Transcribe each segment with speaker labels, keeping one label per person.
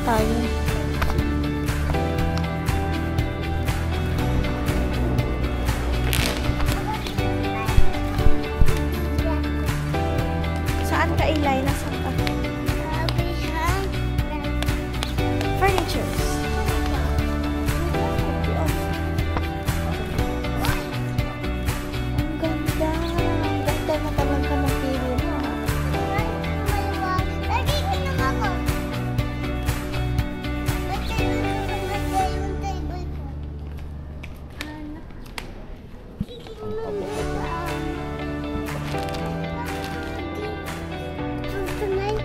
Speaker 1: tayo. Saan ka, Eli? Nasaan ka? Furnitures. Ang ganda. Ang ganda na talaga ng pili mo.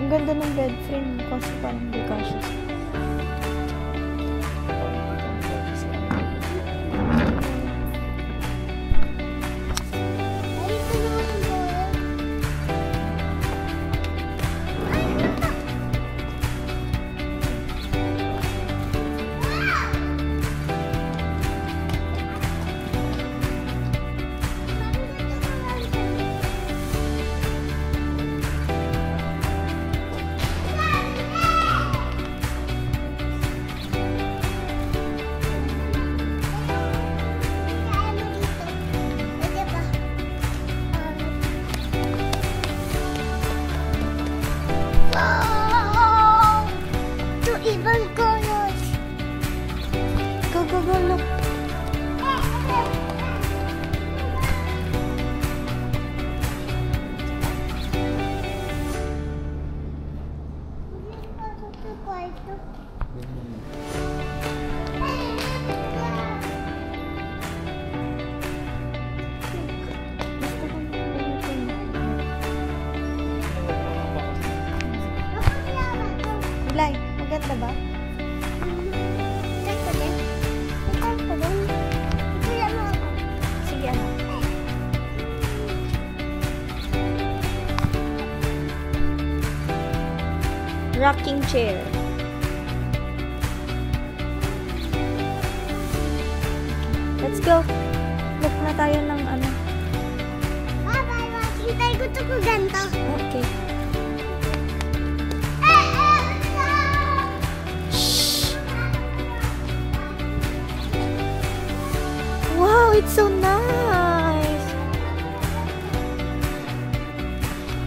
Speaker 1: Ang ganda ng bed frame kasi parang di kasya. Go, look. Lai, maganda ba? Sige, anak. Rocking chair. Let's go. Look na tayo ng ano.
Speaker 2: Bye-bye. Hintay ko ito ko ganito.
Speaker 1: Okay. Wow, it's so nice.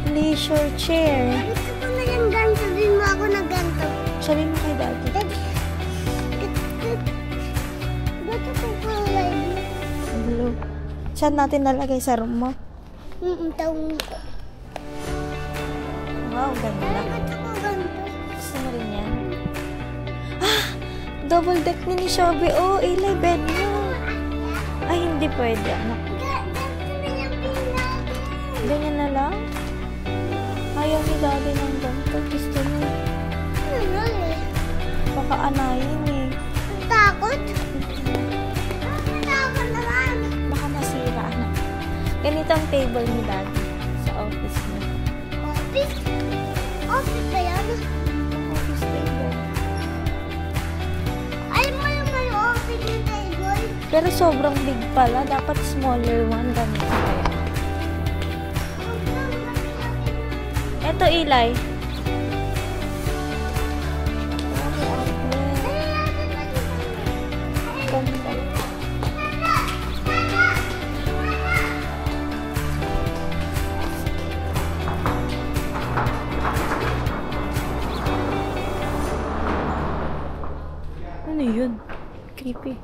Speaker 1: Leisure chair.
Speaker 2: Gusto ko na yung ganito. Sabihin mo ako na ganito.
Speaker 1: Sabihin mo kay Daddy.
Speaker 2: Gusto ko kulay
Speaker 1: Blue. Saan natin nalagay sa room mo?
Speaker 2: tawang ko.
Speaker 1: Wow, ganda.
Speaker 2: Gusto ko ganito.
Speaker 1: Gusto mo rin yan? Ah! Double deck ni Shelby. Oh, Eli, bed mo. Ay, hindi pwede, anak.
Speaker 2: Ganito na yung pinag.
Speaker 1: Ganyan na lang? Ayaw ni Daddy ng ganito. Gusto mo.
Speaker 2: Ano eh?
Speaker 1: Baka anayin eh.
Speaker 2: Takot? Takot naman.
Speaker 1: Baka masira, anak. Ganito ang table ni Daddy sa office mo.
Speaker 2: Office? Office ba yan?
Speaker 1: Office table.
Speaker 2: Alam mo yung may office yung table?
Speaker 1: Pero sobrang big pala. Dapat smaller one. Ganito kaya. Eto, Eli. Ganda. Ano yun? Creepy.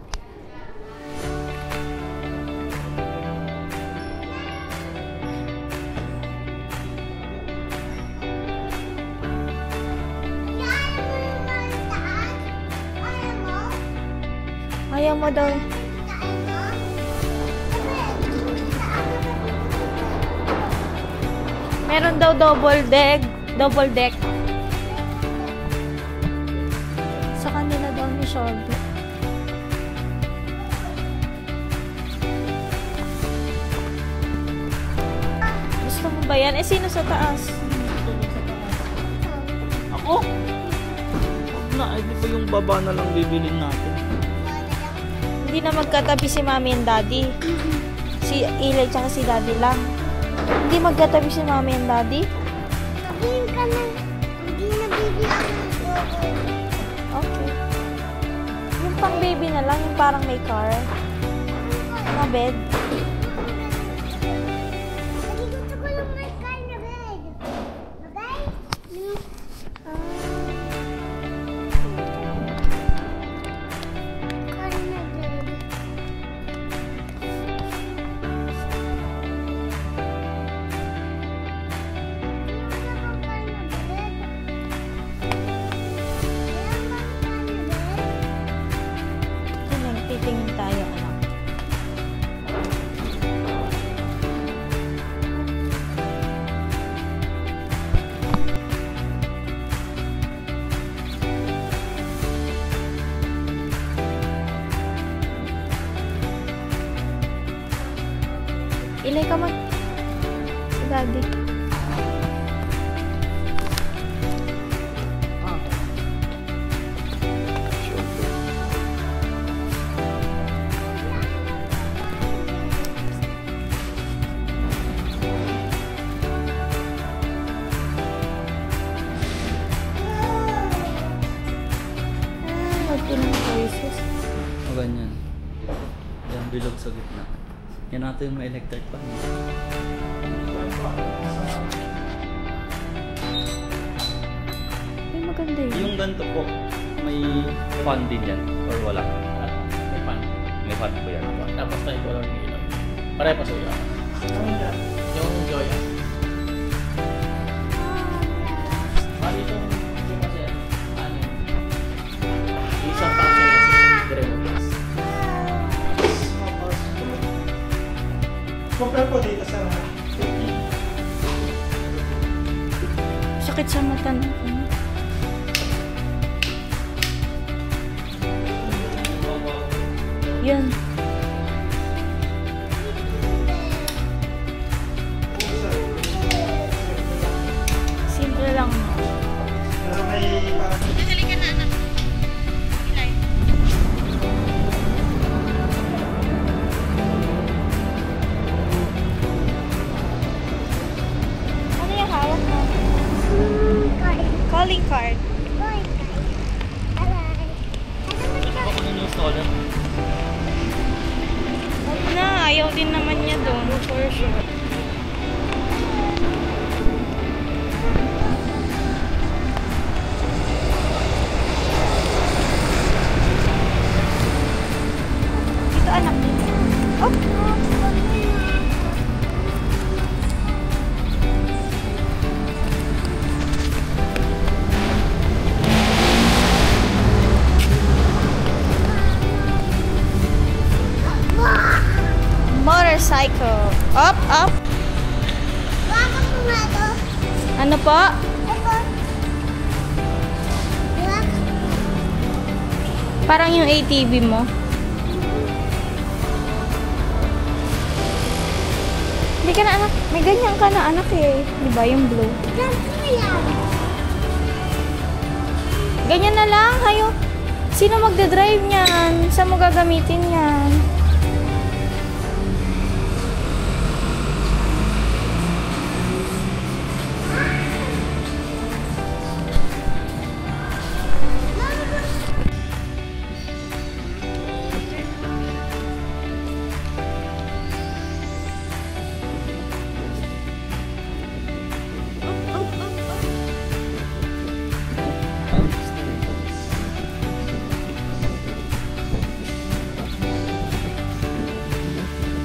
Speaker 1: Ayaw mo daw. Meron daw double deck. Double deck. Sa kanila daw ni Shelby. Gusto mo ba yan? Eh, sino sa taas?
Speaker 3: Ako? Huwag na, ay di ba yung baba na lang bibilin natin?
Speaker 1: Hindi na magkatabi si Mami and Daddy. Si Eli tsaka si Daddy lang. Hindi magkatabi si Mami and Daddy.
Speaker 2: Sabihin ka na, hindi na bibili ako ng double.
Speaker 1: pang baby na lang, yung parang may car. Na bed.
Speaker 2: Gusto ko yung may car na bed. Okay? Car na bed.
Speaker 1: Titingin tayo, anak. Ilay ka mag... Si Daddy. Pinang choices.
Speaker 3: O ganyan. Yan, bilog sa gitna. Yan natin yung may electric pan.
Speaker 1: Ay, maganda yun.
Speaker 3: Yung ganito po, may fan din yan. Or wala.
Speaker 4: May pan.
Speaker 3: May fan po yan.
Speaker 4: Tapos na ito lang yung ilaw. Pare pa sa iyo. Yung Joy. Bali itong yung kasi ano. Isang function kasi remote.
Speaker 5: Compare po dito sa
Speaker 1: Sakit sa mata na. Yan. Simple lang.
Speaker 5: pero may
Speaker 2: Dali ka na, anak. Ilay.
Speaker 1: Ano yung hawak mo?
Speaker 2: Car.
Speaker 1: Calling card.
Speaker 2: Boy, car. Alay. Ano ba ikaw?
Speaker 3: Ako nun yung stolen.
Speaker 1: Huwag na, ayaw din naman niya doon. For sure. Dito anak dito. Oh! Motorcycle. Up, up.
Speaker 2: Bakit mo nga to?
Speaker 1: Ano po?
Speaker 2: Ito. Bakit?
Speaker 1: Parang yung ATV mo. Hindi ka na anak. May ganyan ka na anak eh. Di ba yung blue?
Speaker 2: Ganito na yan.
Speaker 1: Ganyan na lang. Hayo. Sino magdadrive niyan? Saan mo gagamitin yan?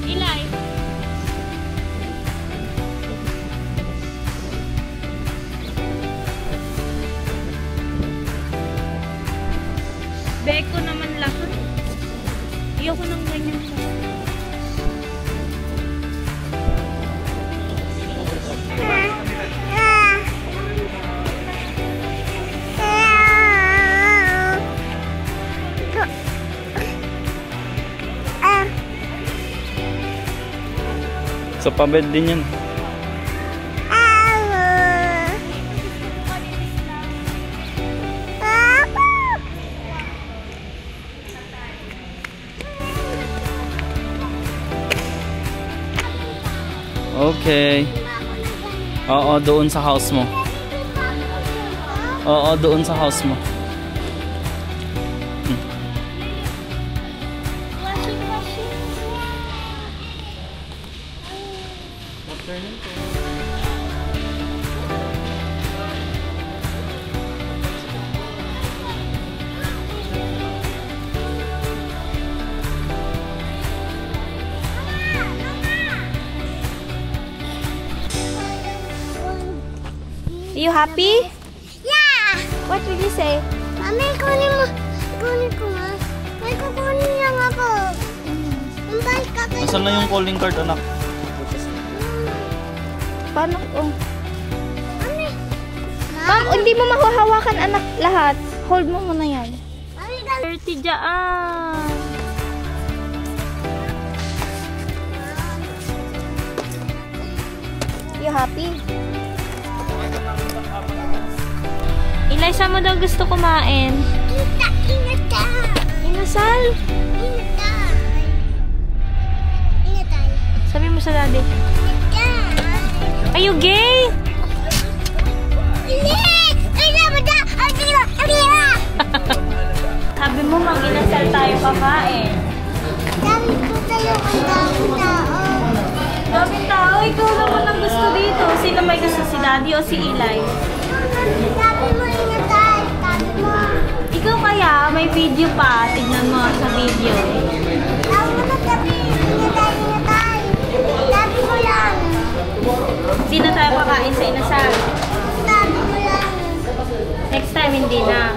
Speaker 1: Ilay. Beko naman lahat. Ayoko ng ganyan pa.
Speaker 3: Sa pabed din yan. Okay. Oo, doon sa house mo. Oo, doon sa house mo.
Speaker 1: Are you happy?
Speaker 2: Yeah!
Speaker 1: What will you say?
Speaker 2: Mami, kunin mo. Kunin ko nga. May kukunin lang ako. Ang balik ka kayo.
Speaker 3: Nasaan na yung calling card, anak?
Speaker 1: Paano? Oh.
Speaker 2: Mami.
Speaker 1: Hindi mo mahahawakan anak lahat. Hold mo muna yan.
Speaker 2: Mami, gan-
Speaker 1: 30 dyan. You happy? Ilay, saan mo daw gusto kumain?
Speaker 2: Kita, ingatay.
Speaker 1: Inasal?
Speaker 2: Ingatay. Ingatay.
Speaker 1: Sabi mo sa daddy.
Speaker 2: Ingatay.
Speaker 1: Are you gay?
Speaker 2: Yes! Ay, labada! Abira! Abira!
Speaker 1: Sabi mo mag-inasal tayo kakain.
Speaker 2: Dami ko tayo ang daming tao.
Speaker 1: Daming tao, ikaw naman ang gusto dito. Sino may gusto, si daddy o si Ilay?
Speaker 2: Sabi mo ingatay. Sabi mo.
Speaker 1: Ikaw kaya, may video pa. Tignan mo sa video.
Speaker 2: Sabi mo na sabi. Ingatay, ingatay. Sabi mo lang.
Speaker 1: Sino tayo kakain sa inasal?
Speaker 2: Sabi mo lang.
Speaker 1: Next time, hindi na.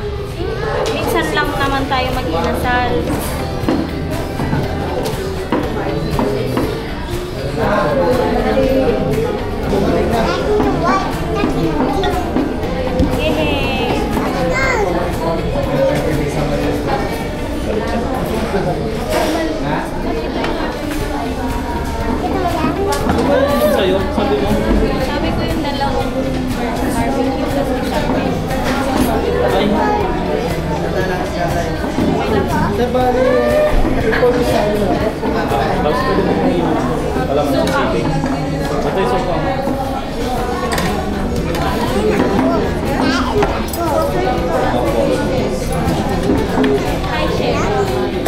Speaker 1: Minsan lang naman tayo mag-inasal. Yay!
Speaker 3: Ano sa'yo? Sabi mo?
Speaker 1: Sabi ko yung dalawang barbecue plus isang
Speaker 3: Ay, tapos pwede mo alam mo sa city. Ito yung sopa.
Speaker 1: Hi, Chef.